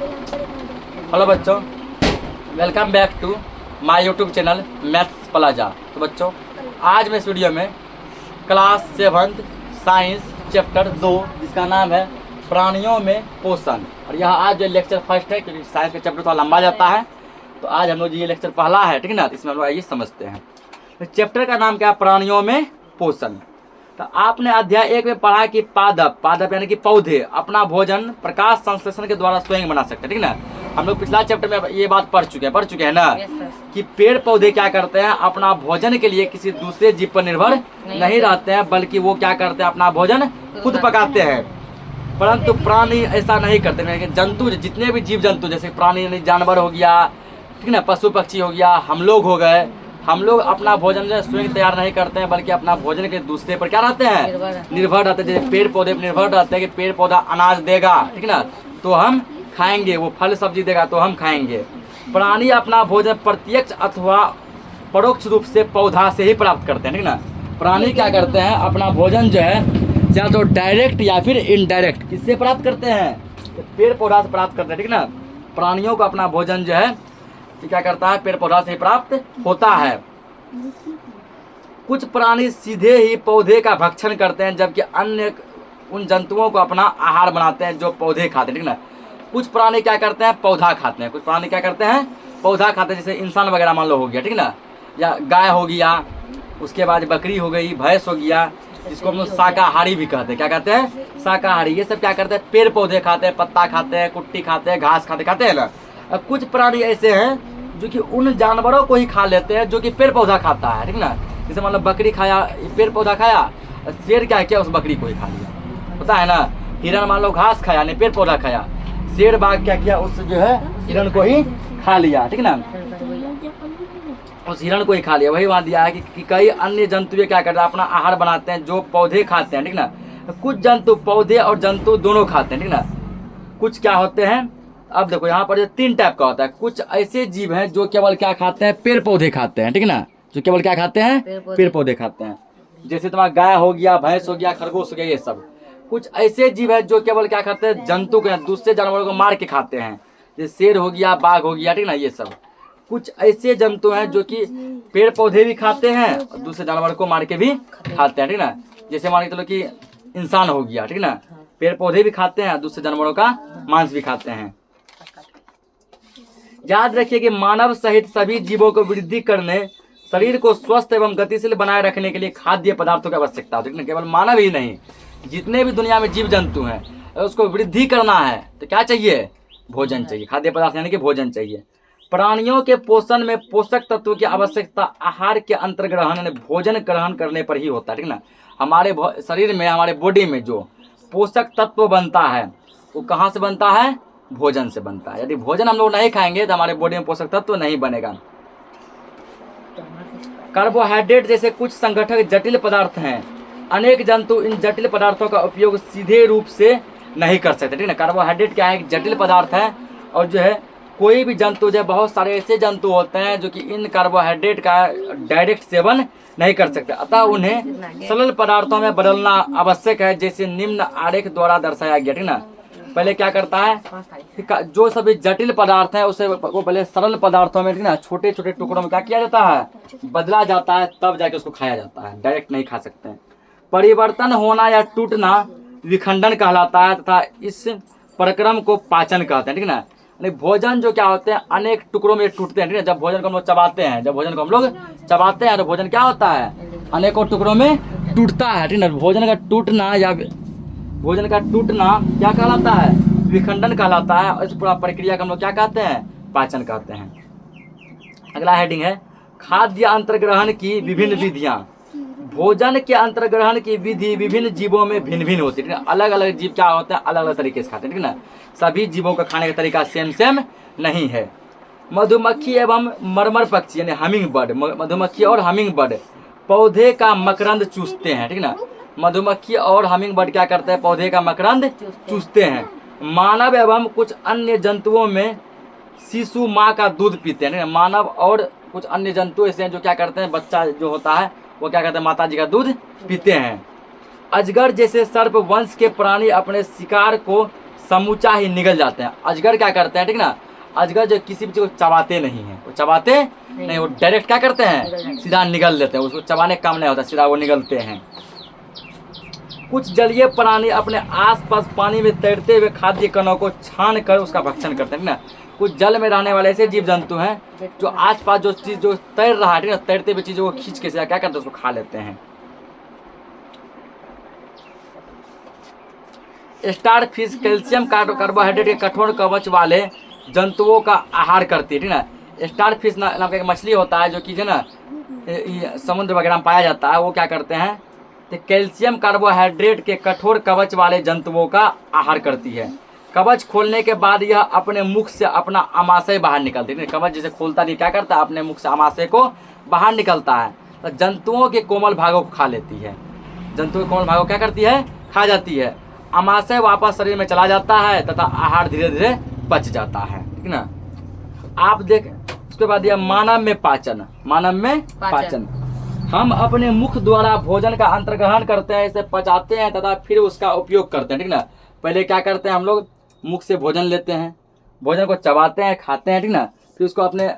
Hello बच्चों, welcome back to my YouTube channel maths plaza. तो बच्चों, आज मैं इस वीडियो में क्लास 7 साइंस चैप्टर 2 जिसका नाम है प्राणियों में पोषण, और यह आज जो लेक्चर फर्स्ट है क्योंकि साइंस का चैप्टर थोड़ा लंबा जाता है, तो आज हम लोग ये लेक्चर पहला है, ठीक है ना। तो इसमें हम लोग आइए समझते हैं। तो चैप्टर का नाम क्या है? प्राणियों में पोषण। तो आपने अध्याय 1 में पढ़ा कि पादप यानी कि पौधे अपना भोजन प्रकाश संश्लेषण के द्वारा स्वयं बना सकते हैं, ठीक है ना। हम लोग पिछला चैप्टर में ये बात पढ़ चुके हैं ना, कि पेड़ पौधे क्या करते हैं, अपना भोजन के लिए किसी दूसरे जीव पर निर्भर नहीं रहते हैं, बल्कि वो क्या करते हैं, अपना भोजन खुद पकाते हैं। परंतु प्राणी ऐसा नहीं करते। जंतु, जितने भी जीव जंतु, जैसे प्राणी यानी जानवर हो गया, ठीक है ना, पशु पक्षी हो गया, हम लोग हो गए, हम लोग अपना भोजन जो स्वयं तैयार नहीं करते हैं, बल्कि अपना भोजन के दूसरे पर क्या रहते हैं, निर्भर रहते हैं। जैसे पेड़ पौधे पर निर्भर रहते हैं कि पेड़ पौधा अनाज देगा, ठीक है ना, तो हम खाएंगे, वो फल सब्जी देगा तो हम खाएंगे। प्राणी अपना भोजन प्रत्यक्ष अथवा परोक्ष रूप से पौधा से ही प्राप्त करते हैं, ठीक है ना। प्राणी क्या करते हैं, अपना भोजन जो है चाहे तो डायरेक्ट या फिर इनडायरेक्ट किससे प्राप्त करते हैं, तो पेड़ पौधा से प्राप्त करते हैं, ठीक है ना। प्राणियों का अपना भोजन जो है क्या करता है, पेड़ पौधा से प्राप्त होता है। कुछ प्राणी सीधे ही पौधे का भक्षण करते हैं, जबकि अन्य उन जंतुओं को अपना आहार बनाते हैं जो पौधे खाते हैं, ठीक ना। कुछ प्राणी क्या करते हैं, पौधा खाते हैं। कुछ प्राणी क्या करते हैं, पौधा खाते हैं। जैसे इंसान वगैरह मान लो हो गया, ठीक ना, या गाय हो गया, उसके बाद बकरी हो गई, भैंस हो गया, जिसको हम लोग शाकाहारी भी कहते हैं। क्या कहते हैं, शाकाहारी। ये सब क्या करते हैं, पेड़ पौधे खाते हैं, पत्ता खाते हैं, कुट्टी खाते हैं, घास खाते हैं ना। कुछ प्राणी ऐसे हैं जो कि उन जानवरों को ही खा लेते हैं जो कि पेड़ पौधा खाता है, ठीक ना। जैसे मतलब बकरी खाया, पेड़ पौधा खाया, शेर क्या किया, उस बकरी को ही खा लिया, पता है ना। हिरण मान लो घास खाया, नहीं पेड़ पौधा खाया। शेर बाघ क्या किया, उस जो है हिरण को ही खा लिया, ठीक ना, उस हिरण को ही खा लिया। वही वहाँ दिया है कि कई अन्य जंतु क्या करते हैं, अपना आहार बनाते हैं जो पौधे खाते हैं, ठीक ना। कुछ जंतु पौधे और जंतु दोनों खाते हैं, ठीक ना। कुछ क्या होते हैं, अब देखो यहाँ पर जो 3 टाइप का होता है। कुछ ऐसे जीव हैं जो केवल क्या खाते हैं, पेड़ पौधे खाते हैं, ठीक है ना, जो केवल क्या खाते हैं, पेड़ पौधे खाते हैं। जैसे तुम्हारा गाय हो गया, भैंस हो गया, खरगोश हो गया, ये सब। कुछ ऐसे जीव हैं जो केवल क्या खाते हैं, जंतु के दूसरे जानवरों को मार के खाते हैं, जैसे शेर हो गया, बाघ हो गया, ठीक ना, ये सब। कुछ ऐसे जंतु हैं जो कि पेड़ पौधे भी खाते हैं और दूसरे जानवर को मार के भी खाते हैं, ठीक ना। जैसे मान के चलो कि इंसान हो गया, ठीक ना, पेड़ पौधे भी खाते हैं, दूसरे जानवरों का मांस भी खाते हैं। याद रखिए कि मानव सहित सभी जीवों को वृद्धि करने, शरीर को स्वस्थ एवं गतिशील बनाए रखने के लिए खाद्य पदार्थों की आवश्यकता होती है। केवल मानव ही नहीं, जितने भी दुनिया में जीव जंतु हैं, अगर उसको वृद्धि करना है तो क्या चाहिए, भोजन चाहिए, खाद्य पदार्थ यानी कि भोजन चाहिए। प्राणियों के पोषण में पोषक तत्वों की आवश्यकता आहार के अंतर्ग्रहण यानी भोजन ग्रहण करने पर ही होता है, ठीक ना। हमारे शरीर में, हमारे बॉडी में जो पोषक तत्व बनता है वो कहाँ से बनता है, भोजन से बनता है। यदि भोजन हम लोग नहीं खाएंगे तो हमारे बॉडी में पोषक तत्व नहीं बनेगा। कार्बोहाइड्रेट जैसे कुछ संगठक जटिल पदार्थ हैं। अनेक जंतु इन जटिल पदार्थों का उपयोग सीधे रूप से नहीं कर सकते, ठीक ना। कार्बोहाइड्रेट क्या है, एक जटिल पदार्थ है, और जो है कोई भी जंतु जो है, बहुत सारे ऐसे जंतु होते हैं जो कि इन कार्बोहाइड्रेट का डायरेक्ट सेवन नहीं कर सकते, अतः उन्हें सरल पदार्थों में बदलना आवश्यक है, जैसे निम्न आरेख द्वारा दर्शाया गया, ठीक ना। पहले क्या करता है, जो सभी जटिल पदार्थ है उसे वो पहले सरल पदार्थों में, ठीक ना, छोटे छोटे टुकड़ों में क्या किया जाता है, बदला जाता है, तब जाके उसको खाया जाता है, डायरेक्ट नहीं खा सकते हैं। परिवर्तन होना या टूटना विखंडन कहलाता है, तथा इस प्रक्रम को पाचन कहते हैं, ठीक ना। भोजन जो क्या होते हैं, अनेक टुकड़ों में टूटते हैं, ठीक है। जब भोजन को हम लोग चबाते हैं, तो भोजन क्या होता है, अनेकों टुकड़ों में टूटता है, ठीक ना। भोजन का टूटना क्या कहलाता है, विखंडन कहलाता है। इस पूरा प्रक्रिया को हम लोग क्या कहते हैं, पाचन कहते हैं। अगला हेडिंग है खाद्य अंतर्ग्रहण की विभिन्न विधियां। भोजन के अंतर्ग्रहण की विधि विभिन्न जीवों में भिन्न भिन्न होती है। अलग अलग जीव क्या होते हैं, अलग अलग तरीके से खाते हैं, ठीक ना। सभी जीवों का खाने का तरीका सेम नहीं है। मधुमक्खी एवं मरमर पक्षी यानी हमिंग बर्ड, मधुमक्खी और हमिंग बर्ड पौधे का मकरंद चूसते हैं, ठीक ना। मधुमक्खी और हमिंग बर्ड क्या करते हैं, पौधे का मकरंद चूसते हैं। मानव एवं कुछ अन्य जंतुओं में शिशु माँ का दूध पीते हैं। मानव और कुछ अन्य जंतु ऐसे हैं जो क्या करते हैं, बच्चा जो होता है वो क्या करते हैं, माता जी का दूध पीते हैं। अजगर जैसे सर्प वंश के प्राणी अपने शिकार को समूचा ही निगल जाते हैं। अजगर क्या करते हैं, ठीक ना, अजगर जो किसी भी चीज को चबाते नहीं है, वो चबाते नहीं, वो डायरेक्ट क्या करते हैं, सीधा निगल लेते हैं, उसको चबाने का काम नहीं होता, सीधा वो निगलते हैं। कुछ जलीय प्राणी अपने आसपास पानी में तैरते हुए खाद्य कणों को छान कर उसका भक्षण करते हैं, ठीक ना। कुछ जल में रहने वाले ऐसे जीव जंतु हैं जो आसपास जो चीज जो तैर रहा है, ठीक ना, तैरते हुए चीजों को खींच के सीधा क्या करते हैं, उसको खा लेते हैं। स्टार फिश कैल्शियम कार्बोहाइड्रेट के कठोर कवच वाले जंतुओं का आहार करती है, ठीक ना। स्टार फिश नाम का एक मछली होता है जो कि है ना समुद्र वगैरह में पाया जाता है। वो क्या करते हैं, तो कैल्शियम कार्बोहाइड्रेट के कठोर कवच वाले जंतुओं का आहार करती है। कवच खोलने के बाद यह अपने मुख से अपना आमाशय बाहर निकलती है। कवच जैसे खोलता नहीं, क्या करता है, अपने मुख से आमाशय को बाहर निकलता है, तो जंतुओं के कोमल भागों को खा लेती है। जंतुओं के कोमल भागों को क्या करती है, खा जाती है। आमाशय वापस शरीर में चला जाता है तथा आहार धीरे धीरे पच जाता है, ठीक ना। आप देख, उसके बाद यह मानव में पाचन, मानव में पाचन। हम अपने मुख द्वारा भोजन का अंतर्ग्रहण करते हैं, इसे पचाते हैं तथा फिर उसका उपयोग करते हैं, ठीक ना। पहले क्या करते हैं, हम लोग मुख से भोजन लेते हैं, भोजन को चबाते हैं, खाते हैं, ठीक ना। फिर उसको अपने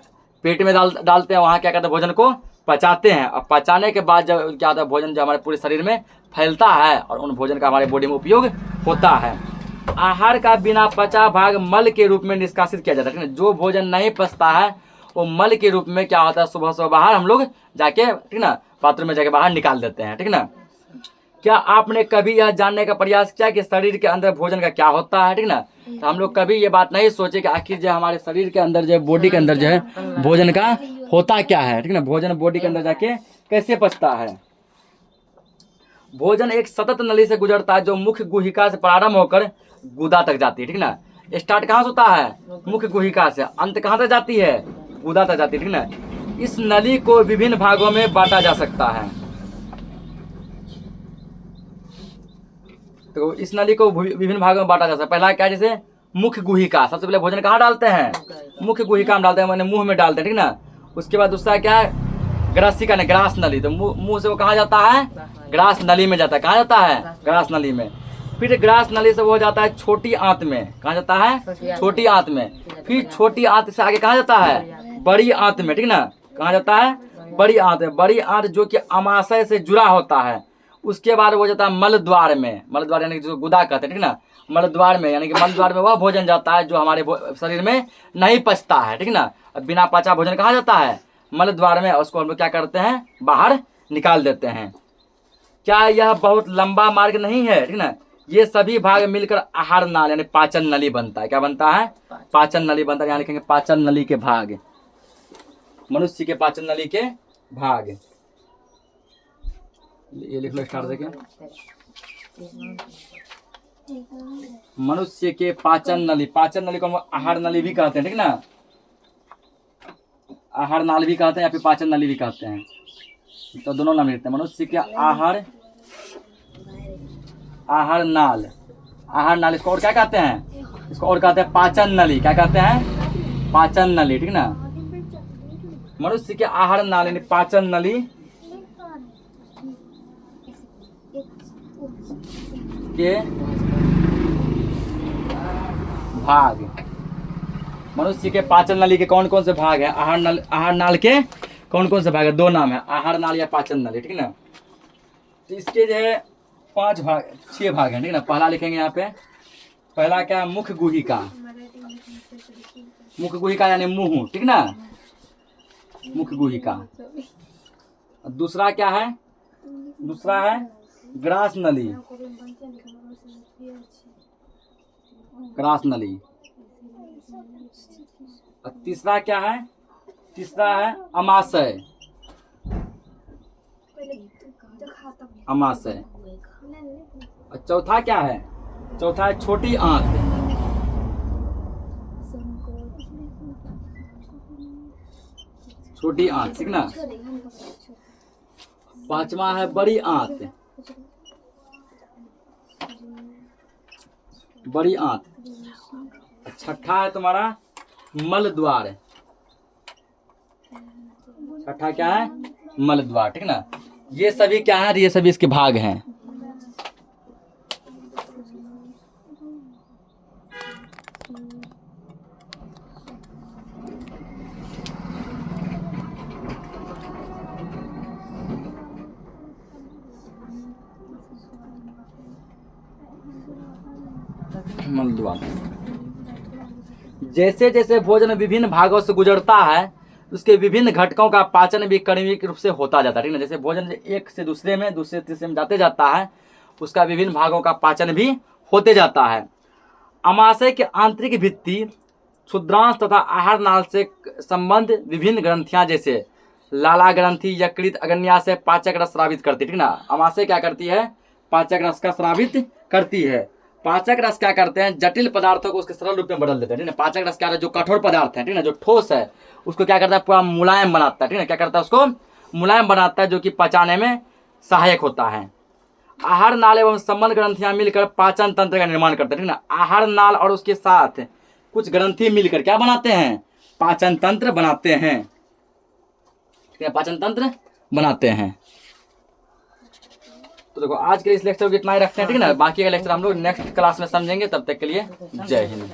पेट में डालते हैं, वहाँ क्या करते हैं, भोजन को पचाते हैं। और पचाने के बाद जब क्या होता है, भोजन जो हमारे पूरे शरीर में फैलता है और उन भोजन का हमारे बॉडी में उपयोग होता है। आहार का बिना पचा भाग मल के रूप में निष्कासित किया जाता है, ठीक ना। जो भोजन नहीं पचता है वो मल के रूप में क्या होता है, सुबह सुबह बाहर हम लोग जाके, ठीक ना, बाथरूम में जाके बाहर निकाल देते हैं, ठीक ना। क्या आपने कभी यह जानने का प्रयास किया कि शरीर के अंदर भोजन का क्या होता है, ठीक ना। तो हम लोग कभी ये बात नहीं सोचे कि आखिर जो हमारे शरीर के अंदर जो बॉडी के अंदर जो है भोजन का होता क्या है, ठीक ना। भोजन बॉडी के अंदर जाके कैसे पचता है। भोजन एक सतत नली से गुजरता है जो मुख्य गुहिका से प्रारंभ होकर गुदा तक जाती है, ठीक ना। स्टार्ट कहाँ से होता है, मुख्य गुहिका से, अंत कहाँ तक जाती है, गुदा तक जाती है, ठीक ना। इस नली को विभिन्न भागों में बांटा जा सकता है। तो इस नली को विभिन्न भागों में बांटा जा सकता है। पहला क्या है, जैसे मुख्य गुहिका, सबसे पहले भोजन कहाँ डालते हैं, मुख्य गुहिका में डालते हैं, मैंने मुंह में डालते हैं, ठीक ना। उसके बाद दूसरा क्या है, ग्रासिका ने ग्रास नली, तो मुंह से वो कहाँ जाता है, ग्रास नली में जाता है। कहाँ जाता है, ग्रास नली में। फिर ग्रास नली से वो हो जाता है छोटी आंत में, कहाँ जाता है, छोटी आंत में। फिर छोटी आंत से आगे कहाँ जाता है, बड़ी आंत में, ठीक ना। कहाँ जाता है, बड़ी आंत में। बड़ी आंत जो कि अमाशय से जुड़ा होता है। उसके बाद वो जाता है मल द्वार में, मल द्वार यानी कि जो गुदा कहते हैं, ठीक ना। मल द्वार में यानी कि मल द्वार में वह भोजन जाता है जो हमारे शरीर में नहीं पचता है, ठीक ना। बिना पचा भोजन कहाँ जाता है, मल द्वार में। उसको हम लोग क्या करते हैं, बाहर निकाल देते हैं। क्या यह बहुत लंबा मार्ग नहीं है, ठीक ना। ये सभी भाग मिलकर आहार नाल यानी पाचन नली बनता है। क्या बनता है, पाचन नली बनता है। यहाँ लिखेंगे पाचन नली के भाग, मनुष्य के पाचन नली के भाग। ये लिख लो स्टार्ट देखिए, मनुष्य के पाचन नली। पाचन नली को हम आहार नली भी कहते हैं, ठीक ना। आहार नाल भी कहते हैं या फिर पाचन नली भी कहते हैं, तो दोनों नाम लिखते हैं। मनुष्य के आहार, आहार नाल, आहार नाल। इसको और क्या कहते हैं, इसको और कहते हैं पाचन नली। क्या कहते हैं, पाचन नली, ठीक ना। मनुष्य के आहार नाल यानी पाचन नली के भाग। मनुष्य के पाचन नली के कौन कौन से भाग है, आहार नाल, आहार नाल के कौन कौन से भाग है, दो नाम है, आहार नाल या पाचन नली, ठीक ना। तो इसके जो है 5 भाग, 6 भाग हैं, ठीक ना। पहला लिखेंगे यहाँ पे, पहला क्या है, मुख्य गुहिका। मुख्य गुहिका यानी मुंह, ठीक ना, मुख्य गुहिका। दूसरा क्या है, दूसरा है ग्रास नली, ग्रास नली। और तीसरा क्या है, तीसरा है अमाशय, अमाशय। और चौथा क्या है, चौथा है छोटी आंत, छोटी आंत, ठीक ना। पांचवा है बड़ी आंत, बड़ी आंत। छठा है तुम्हारा मल द्वार, छठा क्या है, मल द्वार, ठीक ना। ये सभी क्या है, ये सभी इसके भाग हैं। मलद्वार। जैसे जैसे भोजन विभिन्न भागों से गुजरता है उसके विभिन्न घटकों का पाचन भी क्रमिक रूप से होता जाता है, ठीक है। जैसे भोजन एक से दूसरे में, दूसरे तीसरे में जाते जाता है, उसका विभिन्न भागों का पाचन भी होते जाता है। आमाशय के आंतरिक भित्ति, क्षुद्रांश तथा आहार नाल से संबंध विभिन्न ग्रंथियां जैसे लाला ग्रंथि, यकृत, अग्न्याशय से पाचक रस स्रावित करती है, ठीक ना। आमाशय क्या करती है? पाचक रस का स्रावित करती है। पाचक रस क्या करते हैं? जटिल पदार्थों को उसके सरल रूप में बदल देते हैं, ठीक ना। पाचक रस क्या है? जो कठोर पदार्थ है, ठीक ना, जो ठोस है, उसको क्या करता है? पूरा मुलायम बनाता है, ठीक ना। क्या करता है? उसको मुलायम बनाता है, जो कि पचाने में सहायक होता है। आहार नाल एवं संबंध ग्रंथियां मिलकर पाचन तंत्र का निर्माण करते हैं, ठीक ना। आहार नाल और उसके साथ कुछ ग्रंथि मिलकर क्या बनाते हैं? पाचन तंत्र बनाते हैं, ठीक है, पाचन तंत्र बनाते हैं। तो देखो आज के इस लेक्चर को इतना ही रखते हैं, ठीक है ना। बाकी का लेक्चर हम लोग नेक्स्ट क्लास में समझेंगे। तब तक के लिए जय हिंद।